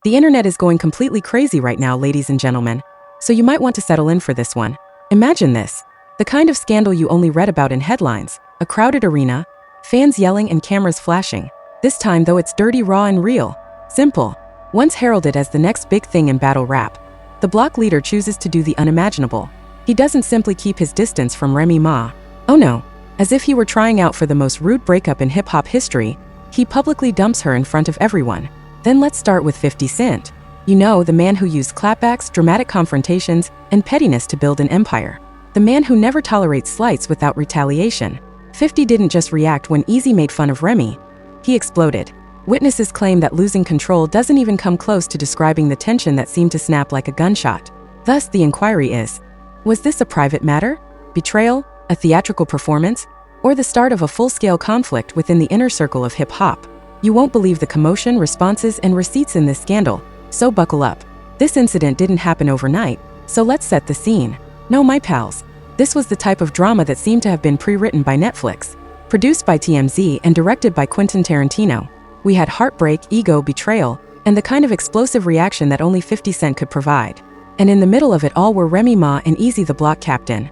The internet is going completely crazy right now, ladies and gentlemen, so you might want to settle in for this one. Imagine this. The kind of scandal you only read about in headlines, a crowded arena, fans yelling and cameras flashing. This time though it's dirty, raw and real. Simple. Once heralded as the next big thing in battle rap, the block leader chooses to do the unimaginable. He doesn't simply keep his distance from Remy Ma. Oh no. As if he were trying out for the most rude breakup in hip-hop history, he publicly dumps her in front of everyone. Then let's start with 50 Cent. You know, the man who used clapbacks, dramatic confrontations, and pettiness to build an empire. The man who never tolerates slights without retaliation. 50 didn't just react when Eazy made fun of Remy. He exploded. Witnesses claim that losing control doesn't even come close to describing the tension that seemed to snap like a gunshot. Thus, the inquiry is, was this a private matter? Betrayal? A theatrical performance? Or the start of a full-scale conflict within the inner circle of hip-hop? You won't believe the commotion, responses, and receipts in this scandal, so buckle up. This incident didn't happen overnight, so let's set the scene. No, my pals. This was the type of drama that seemed to have been pre-written by Netflix, produced by TMZ, and directed by Quentin Tarantino. We had heartbreak, ego, betrayal, and the kind of explosive reaction that only 50 Cent could provide. And in the middle of it all were Remy Ma and Eazy the block captain.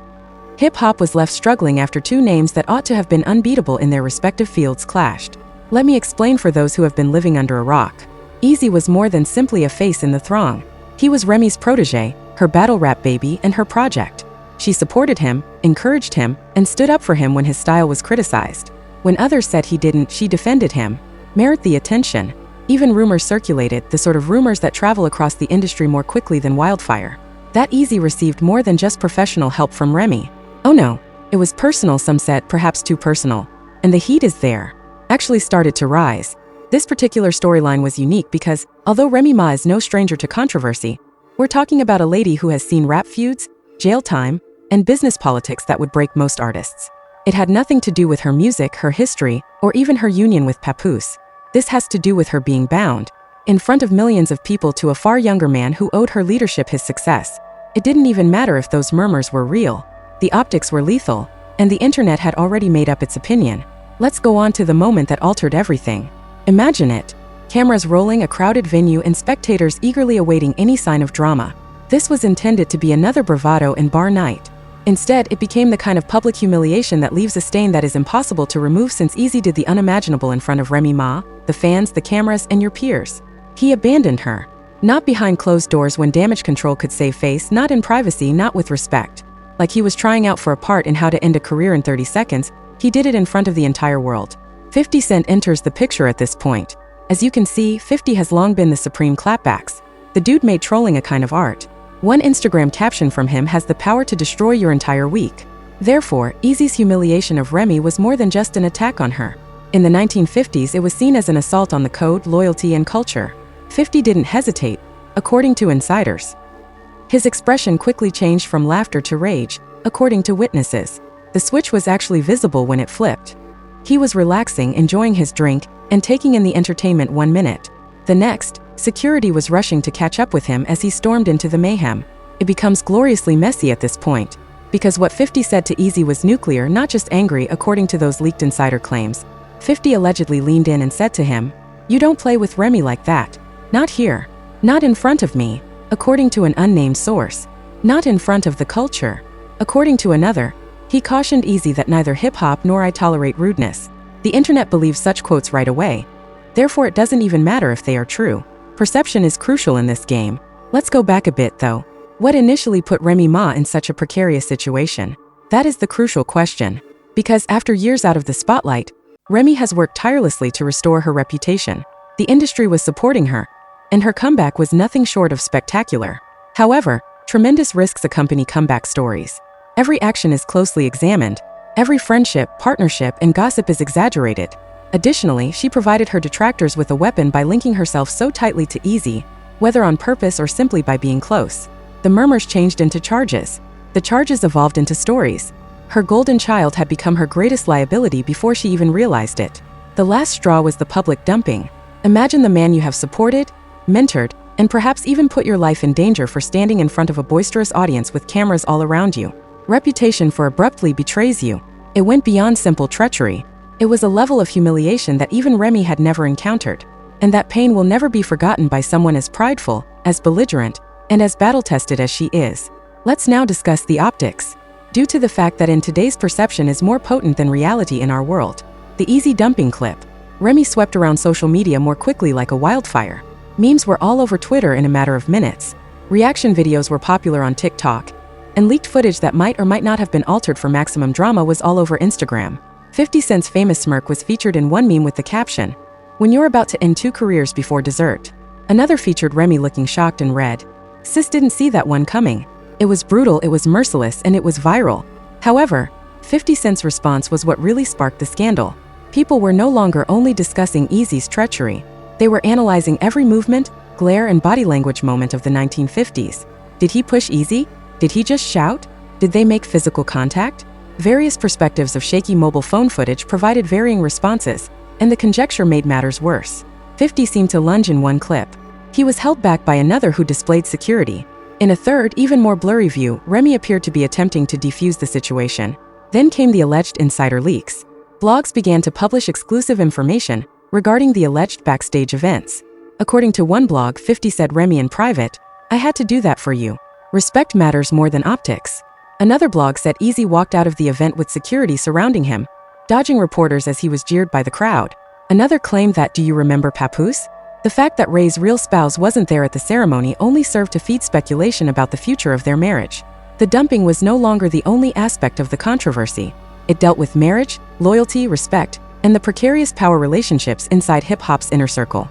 Hip-hop was left struggling after two names that ought to have been unbeatable in their respective fields clashed. Let me explain for those who have been living under a rock. Eazy was more than simply a face in the throng. He was Remy's protege, her battle rap baby, and her project. She supported him, encouraged him, and stood up for him when his style was criticized. When others said he didn't, she defended him. Merit the attention. Even rumors circulated, the sort of rumors that travel across the industry more quickly than wildfire. That Eazy received more than just professional help from Remy. Oh no, it was personal, some said, perhaps too personal. And the heat is there. Actually started to rise. This particular storyline was unique because, although Remy Ma is no stranger to controversy, we're talking about a lady who has seen rap feuds, jail time, and business politics that would break most artists. It had nothing to do with her music, her history, or even her union with Papoose. This has to do with her being bound, in front of millions of people, to a far younger man who owed her leadership his success. It didn't even matter if those murmurs were real. The optics were lethal, and the internet had already made up its opinion. Let's go on to the moment that altered everything. Imagine it. Cameras rolling, a crowded venue, and spectators eagerly awaiting any sign of drama. This was intended to be another bravado and bar night. Instead, it became the kind of public humiliation that leaves a stain that is impossible to remove, since Eazy did the unimaginable in front of Remy Ma, the fans, the cameras, and your peers. He abandoned her. Not behind closed doors when damage control could save face, not in privacy, not with respect. Like he was trying out for a part in How to End a Career in 30 Seconds, he did it in front of the entire world. 50 Cent enters the picture at this point. As you can see, 50 has long been the supreme clapbacks. The dude made trolling a kind of art. One Instagram caption from him has the power to destroy your entire week. Therefore, Eazy's humiliation of Remy was more than just an attack on her. In the 1950s, it was seen as an assault on the code, loyalty, and culture. 50 didn't hesitate, according to insiders. His expression quickly changed from laughter to rage, according to witnesses. The switch was actually visible when it flipped. He was relaxing, enjoying his drink, and taking in the entertainment 1 minute. The next, security was rushing to catch up with him as he stormed into the mayhem. It becomes gloriously messy at this point, because what 50 said to Eazy was nuclear, not just angry, according to those leaked insider claims. 50 allegedly leaned in and said to him, "You don't play with Remy like that. Not here. Not in front of me," according to an unnamed source. Not in front of the culture, according to another. He cautioned Eazy that neither hip-hop nor I tolerate rudeness. The internet believes such quotes right away. Therefore, it doesn't even matter if they are true. Perception is crucial in this game. Let's go back a bit though. What initially put Remy Ma in such a precarious situation? That is the crucial question. Because after years out of the spotlight, Remy has worked tirelessly to restore her reputation. The industry was supporting her, and her comeback was nothing short of spectacular. However, tremendous risks accompany comeback stories. Every action is closely examined. Every friendship, partnership, and gossip is exaggerated. Additionally, she provided her detractors with a weapon by linking herself so tightly to Eazy, whether on purpose or simply by being close. The murmurs changed into charges. The charges evolved into stories. Her golden child had become her greatest liability before she even realized it. The last straw was the public dumping. Imagine the man you have supported, mentored, and perhaps even put your life in danger for standing in front of a boisterous audience with cameras all around you. Reputation for abruptly betrays you. It went beyond simple treachery. It was a level of humiliation that even Remy had never encountered. and that pain will never be forgotten by someone as prideful, as belligerent, and as battle-tested as she is. Let's now discuss the optics. Due to the fact that in today's perception is more potent than reality in our world. The Eazy dumping clip. Remy swept around social media more quickly like a wildfire. Memes were all over Twitter in a matter of minutes. Reaction videos were popular on TikTok. And leaked footage that might or might not have been altered for maximum drama was all over Instagram. 50 Cent's famous smirk was featured in one meme with the caption, "When you're about to end 2 careers before dessert." Another featured Remy looking shocked and read, "Sis didn't see that one coming." It was brutal, it was merciless, and it was viral. However, 50 Cent's response was what really sparked the scandal. People were no longer only discussing Eazy's treachery. They were analyzing every movement, glare, and body language moment of the 1950s. Did he push Eazy? Did he just shout? Did they make physical contact? Various perspectives of shaky mobile phone footage provided varying responses, and the conjecture made matters worse. 50 seemed to lunge in one clip. He was held back by another who displayed security. In a third, even more blurry view, Remy appeared to be attempting to defuse the situation. Then came the alleged insider leaks. Blogs began to publish exclusive information regarding the alleged backstage events. According to one blog, 50 said Remy in private, "I had to do that for you. Respect matters more than optics." Another blog said Eazy walked out of the event with security surrounding him, dodging reporters as he was jeered by the crowd. Another claimed that, "Do you remember Papoose?" The fact that Ray's real spouse wasn't there at the ceremony only served to feed speculation about the future of their marriage. The dumping was no longer the only aspect of the controversy. It dealt with marriage, loyalty, respect, and the precarious power relationships inside hip-hop's inner circle.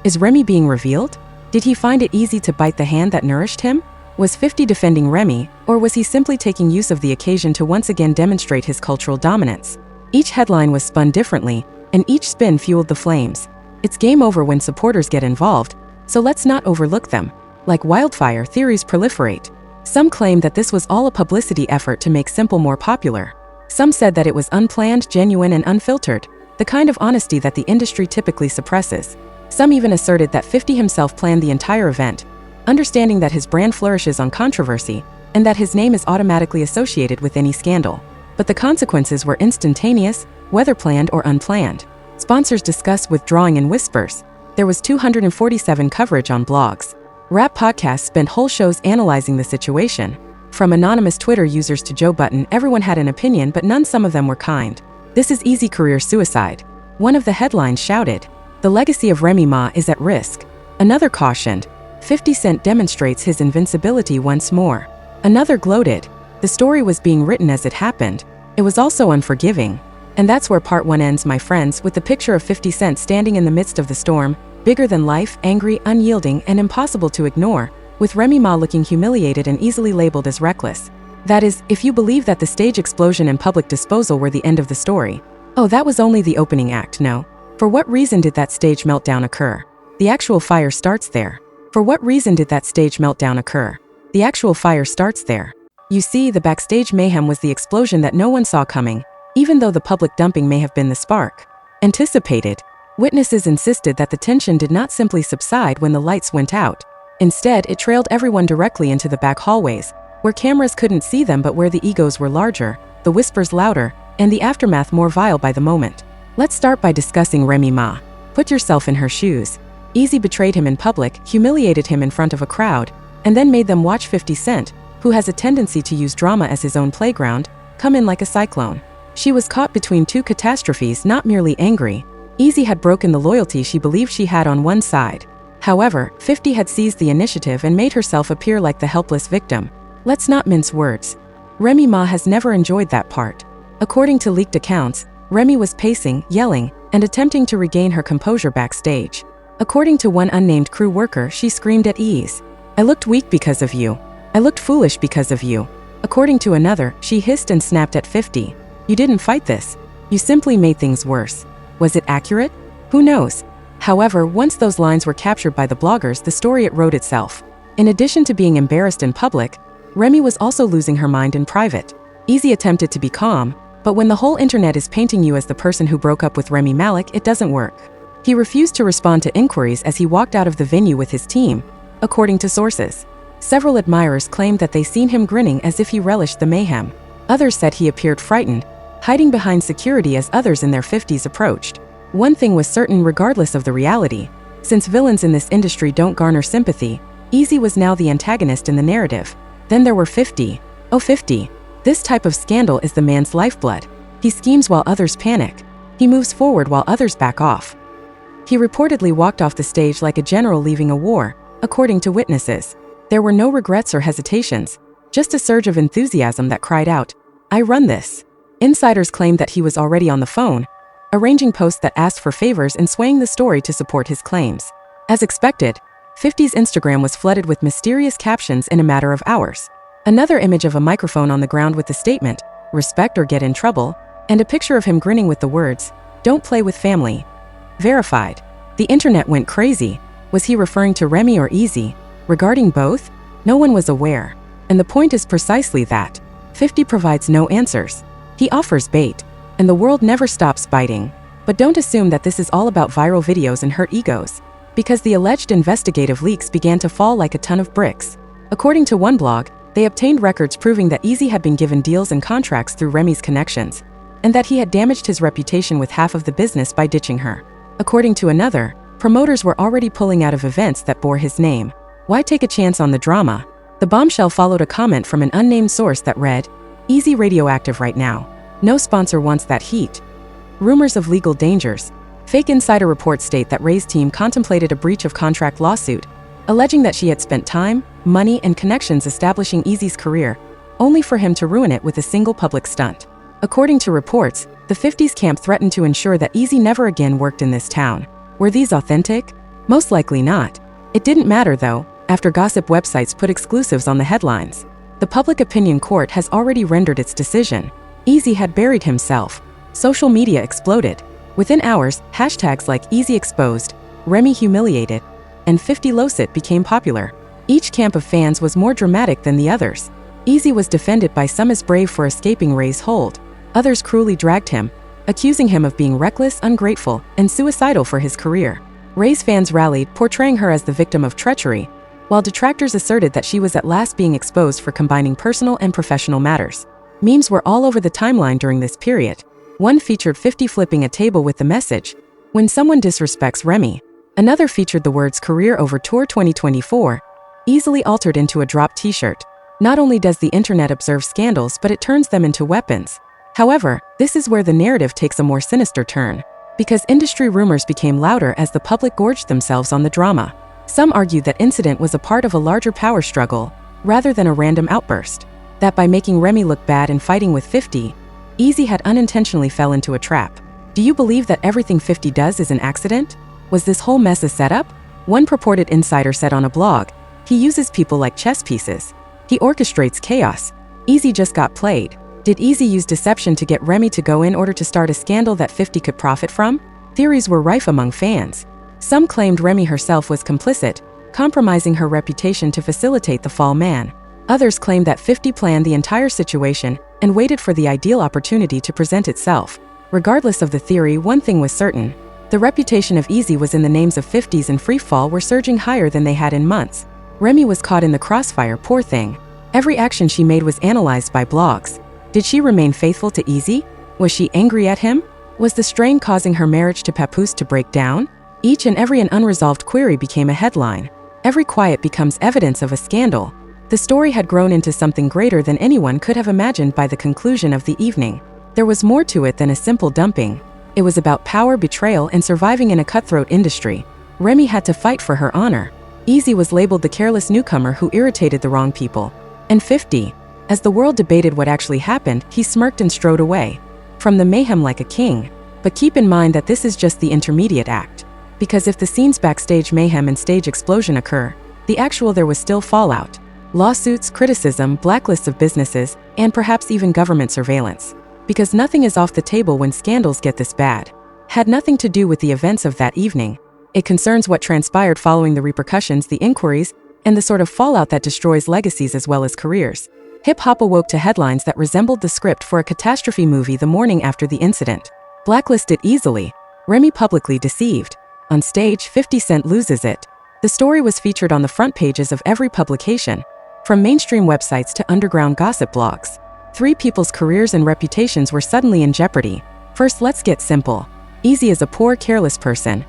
Is Remy being revealed? Did he find it easy to bite the hand that nourished him? Was 50 defending Remy, or was he simply taking use of the occasion to once again demonstrate his cultural dominance? Each headline was spun differently, and each spin fueled the flames. It's game over when supporters get involved, so let's not overlook them. Like wildfire, theories proliferate. Some claim that this was all a publicity effort to make Simple more popular. Some said that it was unplanned, genuine, and unfiltered, the kind of honesty that the industry typically suppresses. Some even asserted that 50 himself planned the entire event, understanding that his brand flourishes on controversy, and that his name is automatically associated with any scandal. But the consequences were instantaneous, whether planned or unplanned. Sponsors discussed withdrawing in whispers. There was 247 coverage on blogs. Rap podcasts spent whole shows analyzing the situation. From anonymous Twitter users to Joe Button, everyone had an opinion, but some of them were kind. "This is Eazy career suicide." One of the headlines shouted, "The legacy of Remy Ma is at risk." Another cautioned, 50 Cent demonstrates his invincibility once more. Another gloated, "The story was being written as it happened." It was also unforgiving. And that's where part 1 ends, my friends, with the picture of 50 Cent standing in the midst of the storm, bigger than life, angry, unyielding, and impossible to ignore, with Remy Ma looking humiliated and easily labeled as reckless. That is, if you believe that the stage explosion and public disposal were the end of the story. Oh, that was only the opening act, no. For what reason did that stage meltdown occur? The actual fire starts there. For what reason did that stage meltdown occur? The actual fire starts there. You see, the backstage mayhem was the explosion that no one saw coming, even though the public dumping may have been the spark. Anticipated. Witnesses insisted that the tension did not simply subside when the lights went out. Instead, it trailed everyone directly into the back hallways, where cameras couldn't see them but where the egos were larger, the whispers louder, and the aftermath more vile by the moment. Let's start by discussing Remy Ma. Put yourself in her shoes. Eazy betrayed him in public, humiliated him in front of a crowd, and then made them watch 50 Cent, who has a tendency to use drama as his own playground, come in like a cyclone. She was caught between two catastrophes, not merely angry. Eazy had broken the loyalty she believed she had on one side. However, 50 had seized the initiative and made herself appear like the helpless victim. Let's not mince words. Remy Ma has never enjoyed that part. According to leaked accounts, Remy was pacing, yelling, and attempting to regain her composure backstage. According to one unnamed crew worker, she screamed at Eazy, "I looked weak because of you. I looked foolish because of you." According to another, she hissed and snapped at 50. "You didn't fight this. You simply made things worse." Was it accurate? Who knows? However, once those lines were captured by the bloggers, the story it wrote itself. In addition to being embarrassed in public, Remy was also losing her mind in private. Eazy attempted to be calm, but when the whole internet is painting you as the person who broke up with Remy Ma, it doesn't work. He refused to respond to inquiries as he walked out of the venue with his team, according to sources. Several admirers claimed that they seen him grinning as if he relished the mayhem. Others said he appeared frightened, hiding behind security as others in their 50s approached. One thing was certain regardless of the reality. Since villains in this industry don't garner sympathy, Eazy was now the antagonist in the narrative. Then there were 50. Oh, 50. This type of scandal is the man's lifeblood. He schemes while others panic. He moves forward while others back off. He reportedly walked off the stage like a general leaving a war, according to witnesses. There were no regrets or hesitations, just a surge of enthusiasm that cried out, "I run this." Insiders claimed that he was already on the phone, arranging posts that asked for favors and swaying the story to support his claims. As expected, 50's Instagram was flooded with mysterious captions in a matter of hours. Another image of a microphone on the ground with the statement, "Respect or get in trouble," and a picture of him grinning with the words, "Don't play with family." Verified. The internet went crazy. Was he referring to Remy or Eazy? Regarding both, no one was aware. And the point is precisely that. 50 provides no answers. He offers bait, and the world never stops biting. But don't assume that this is all about viral videos and hurt egos, because the alleged investigative leaks began to fall like a ton of bricks. According to one blog, they obtained records proving that Eazy had been given deals and contracts through Remy's connections, and that he had damaged his reputation with half of the business by ditching her. According to another, promoters were already pulling out of events that bore his name. Why take a chance on the drama? The bombshell followed a comment from an unnamed source that read, "Eazy radioactive right now. No sponsor wants that heat." Rumors of legal dangers. Fake insider reports state that Ray's team contemplated a breach of contract lawsuit, alleging that she had spent time, money, and connections establishing Eazy's career, only for him to ruin it with a single public stunt. According to reports, the 50s camp threatened to ensure that Eazy never again worked in this town. Were these authentic? Most likely not. It didn't matter though, after gossip websites put exclusives on the headlines. The public opinion court has already rendered its decision. Eazy had buried himself. Social media exploded. Within hours, hashtags like Eazy exposed, Remy humiliated, and 50 Losit became popular. Each camp of fans was more dramatic than the others. Eazy was defended by some as brave for escaping Ray's hold. Others cruelly dragged him, accusing him of being reckless, ungrateful, and suicidal for his career. Ray's fans rallied, portraying her as the victim of treachery, while detractors asserted that she was at last being exposed for combining personal and professional matters. Memes were all over the timeline during this period. One featured 50 flipping a table with the message, "When someone disrespects Remy." Another featured the words "Career over Tour 2024," easily altered into a drop t-shirt. Not only does the internet observe scandals, but it turns them into weapons. However, this is where the narrative takes a more sinister turn, because industry rumors became louder as the public gorged themselves on the drama. Some argued that incident was a part of a larger power struggle, rather than a random outburst. That by making Remy look bad and fighting with 50, Eazy had unintentionally fell into a trap. Do you believe that everything 50 does is an accident? Was this whole mess a setup? One purported insider said on a blog, "He uses people like chess pieces. He orchestrates chaos. Eazy just got played." Did Eazy use deception to get Remy to go in order to start a scandal that 50 could profit from? Theories were rife among fans. Some claimed Remy herself was complicit, compromising her reputation to facilitate the fall man. Others claimed that 50 planned the entire situation and waited for the ideal opportunity to present itself. Regardless of the theory, one thing was certain. The reputation of Eazy was in the names of 50s, and freefall were surging higher than they had in months. Remy was caught in the crossfire, poor thing. Every action she made was analyzed by blogs. Did she remain faithful to Eazy? Was she angry at him? Was the strain causing her marriage to Papoose to break down? Each and every unresolved query became a headline. Every quiet becomes evidence of a scandal. The story had grown into something greater than anyone could have imagined by the conclusion of the evening. There was more to it than a simple dumping. It was about power, betrayal, and surviving in a cutthroat industry. Remy had to fight for her honor. Eazy was labeled the careless newcomer who irritated the wrong people. And 50. As the world debated what actually happened, he smirked and strode away from the mayhem like a king. But keep in mind that this is just the intermediate act. Because if the scenes backstage mayhem and stage explosion occur, the actual there was still fallout. Lawsuits, criticism, blacklists of businesses, and perhaps even government surveillance. Because nothing is off the table when scandals get this bad. Had nothing to do with the events of that evening. It concerns what transpired following the repercussions, the inquiries, and the sort of fallout that destroys legacies as well as careers. Hip-hop awoke to headlines that resembled the script for a catastrophe movie the morning after the incident. Blacklisted easily. Remy publicly deceived. On stage, 50 Cent loses it. The story was featured on the front pages of every publication, from mainstream websites to underground gossip blogs. Three people's careers and reputations were suddenly in jeopardy. First, let's get simple. Eazy is a poor, careless person.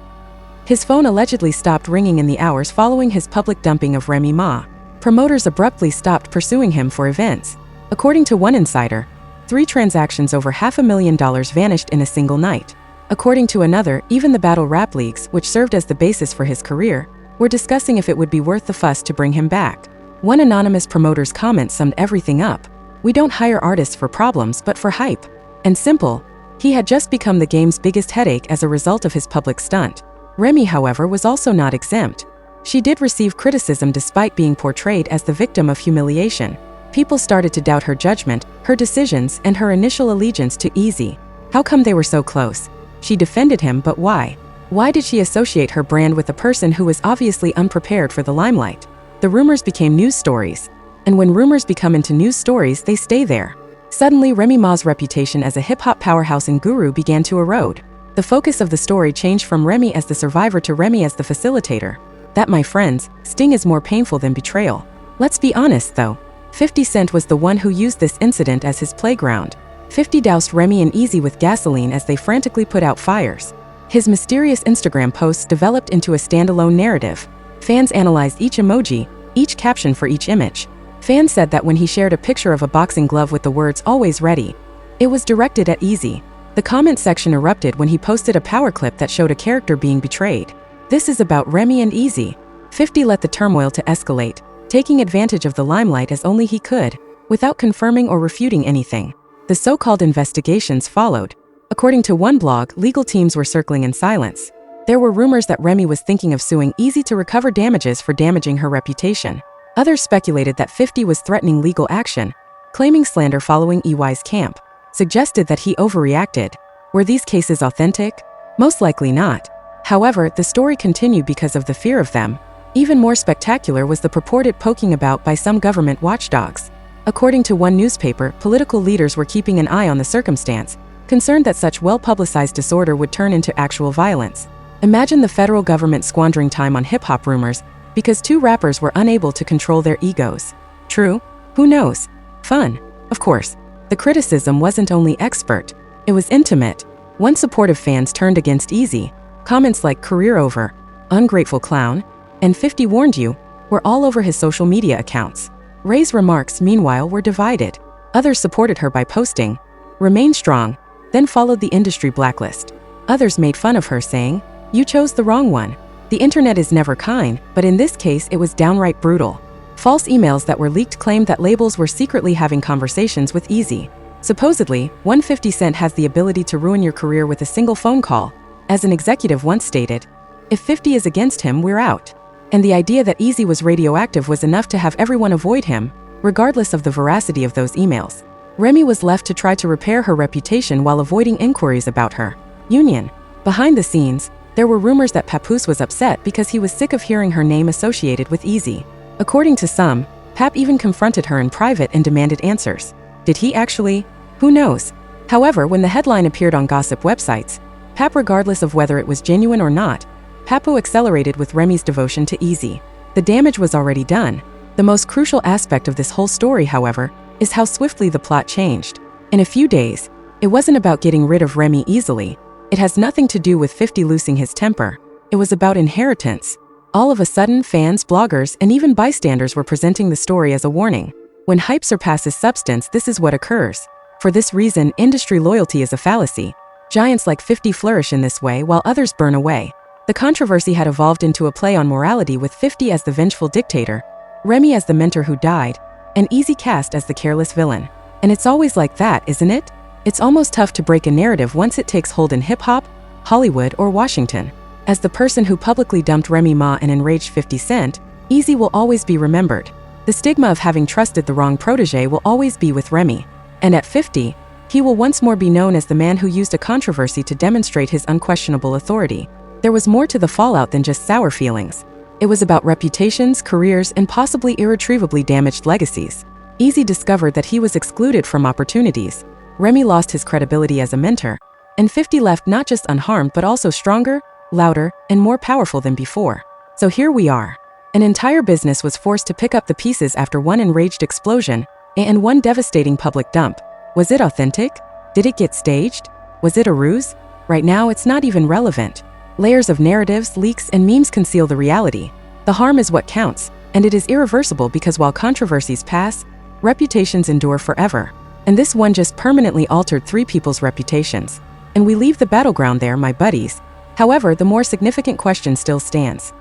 His phone allegedly stopped ringing in the hours following his public dumping of Remy Ma. Promoters abruptly stopped pursuing him for events. According to one insider, 3 transactions over $500,000 vanished in a single night. According to another, even the battle rap leagues, which served as the basis for his career, were discussing if it would be worth the fuss to bring him back. One anonymous promoter's comment summed everything up. "We don't hire artists for problems but for hype." And simple. He had just become the game's biggest headache as a result of his public stunt. Remy, however, was also not exempt. She did receive criticism despite being portrayed as the victim of humiliation. People started to doubt her judgment, her decisions, and her initial allegiance to Eazy. How come they were so close? She defended him, but why? Why did she associate her brand with a person who was obviously unprepared for the limelight? The rumors became news stories. And when rumors become into news stories, they stay there. Suddenly, Remy Ma's reputation as a hip-hop powerhouse and guru began to erode. The focus of the story changed from Remy as the survivor to Remy as the facilitator. That, my friends, sting is more painful than betrayal. Let's be honest, though. 50 Cent was the one who used this incident as his playground. 50 doused Remy and Eazy with gasoline as they frantically put out fires. His mysterious Instagram posts developed into a standalone narrative. Fans analyzed each emoji, each caption for each image. Fans said that when he shared a picture of a boxing glove with the words "always ready," it was directed at Eazy. The comment section erupted when he posted a power clip that showed a character being betrayed. This is about Remy and Eazy. 50 let the turmoil to escalate, taking advantage of the limelight as only he could, without confirming or refuting anything. The so-called investigations followed. According to one blog, legal teams were circling in silence. There were rumors that Remy was thinking of suing Eazy to recover damages for damaging her reputation. Others speculated that 50 was threatening legal action, claiming slander following EY's camp, suggested that he overreacted. Were these cases authentic? Most likely not. However, the story continued because of the fear of them. Even more spectacular was the purported poking about by some government watchdogs. According to one newspaper, political leaders were keeping an eye on the circumstance, concerned that such well-publicized disorder would turn into actual violence. Imagine the federal government squandering time on hip-hop rumors because 2 rappers were unable to control their egos. True? Who knows? Fun? Of course. The criticism wasn't only expert, it was intimate. Once supportive fans turned against Eazy, comments like "career over," "ungrateful clown," and 50 warned you were all over his social media accounts. Ray's remarks, meanwhile, were divided. Others supported her by posting, "Remain strong," then followed the industry blacklist. Others made fun of her, saying, "You chose the wrong one." The internet is never kind, but in this case it was downright brutal. False emails that were leaked claimed that labels were secretly having conversations with Eazy. Supposedly, 150 Cent has the ability to ruin your career with a single phone call. As an executive once stated, "If 50 is against him, we're out." And the idea that Eazy was radioactive was enough to have everyone avoid him, regardless of the veracity of those emails. Remy was left to try to repair her reputation while avoiding inquiries about her union. Behind the scenes, there were rumors that Papoose was upset because he was sick of hearing her name associated with Eazy. According to some, Pap even confronted her in private and demanded answers. Did he actually? Who knows? However, when the headline appeared on gossip websites, Pap, regardless of whether it was genuine or not, Papo accelerated with Remy's devotion to Eazy. The damage was already done. The most crucial aspect of this whole story, however, is how swiftly the plot changed. In a few days, it wasn't about getting rid of Remy easily. It has nothing to do with 50 losing his temper. It was about inheritance. All of a sudden, fans, bloggers, and even bystanders were presenting the story as a warning. When hype surpasses substance, this is what occurs. For this reason, industry loyalty is a fallacy. Giants like 50 flourish in this way while others burn away. The controversy had evolved into a play on morality with 50 as the vengeful dictator, Remy as the mentor who died, and Eazy cast as the careless villain. And it's always like that, isn't it? It's almost tough to break a narrative once it takes hold in hip-hop, Hollywood, or Washington. As the person who publicly dumped Remy Ma and enraged 50 Cent, Eazy will always be remembered. The stigma of having trusted the wrong protege will always be with Remy. And at 50, he will once more be known as the man who used a controversy to demonstrate his unquestionable authority. There was more to the fallout than just sour feelings. It was about reputations, careers, and possibly irretrievably damaged legacies. Eazy discovered that he was excluded from opportunities. Remy lost his credibility as a mentor, and 50 left not just unharmed but also stronger, louder, and more powerful than before. So here we are. An entire business was forced to pick up the pieces after one enraged explosion and one devastating public dump. Was it authentic? Did it get staged? Was it a ruse? Right now, it's not even relevant. Layers of narratives, leaks, and memes conceal the reality. The harm is what counts, and it is irreversible because while controversies pass, reputations endure forever. And this one just permanently altered 3 people's reputations. And we leave the battleground there, my buddies. However, the more significant question still stands.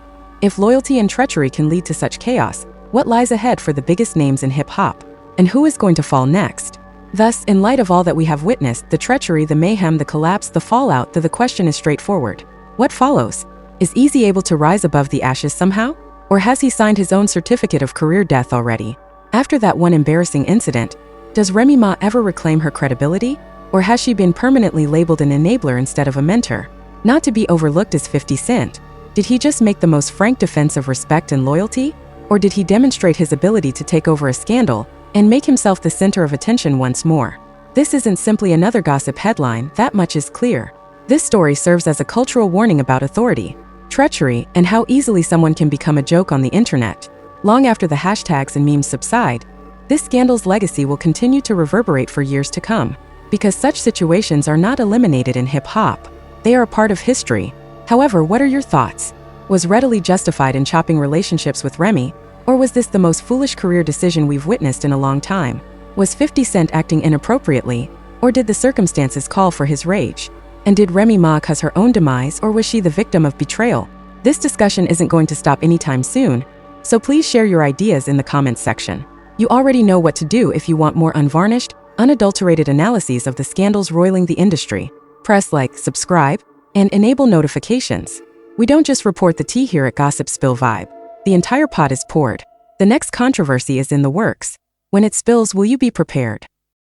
If loyalty and treachery can lead to such chaos, what lies ahead for the biggest names in hip-hop? And who is going to fall next? Thus, in light of all that we have witnessed, the treachery, the mayhem, the collapse, the fallout, the question is straightforward. What follows? Is Eazy able to rise above the ashes somehow? Or has he signed his own certificate of career death already? After that one embarrassing incident, does Remy Ma ever reclaim her credibility? Or has she been permanently labeled an enabler instead of a mentor? Not to be overlooked as 50 Cent. Did he just make the most frank defense of respect and loyalty? Or did he demonstrate his ability to take over a scandal and make himself the center of attention once more? This isn't simply another gossip headline, that much is clear. This story serves as a cultural warning about authority, treachery, and how easily someone can become a joke on the internet. Long after the hashtags and memes subside, this scandal's legacy will continue to reverberate for years to come, because such situations are not eliminated in hip-hop. They are a part of history. However, what are your thoughts? Was readily justified in chopping relationships with Remy, or was this the most foolish career decision we've witnessed in a long time? Was 50 Cent acting inappropriately, or did the circumstances call for his rage? And did Remy Ma cause her own demise, or was she the victim of betrayal? This discussion isn't going to stop anytime soon, so please share your ideas in the comments section. You already know what to do if you want more unvarnished, unadulterated analyses of the scandals roiling the industry. Press like, subscribe, and enable notifications. We don't just report the tea here at Gossip Spill Vibe. The entire pot is poured. The next controversy is in the works. When it spills, will you be prepared?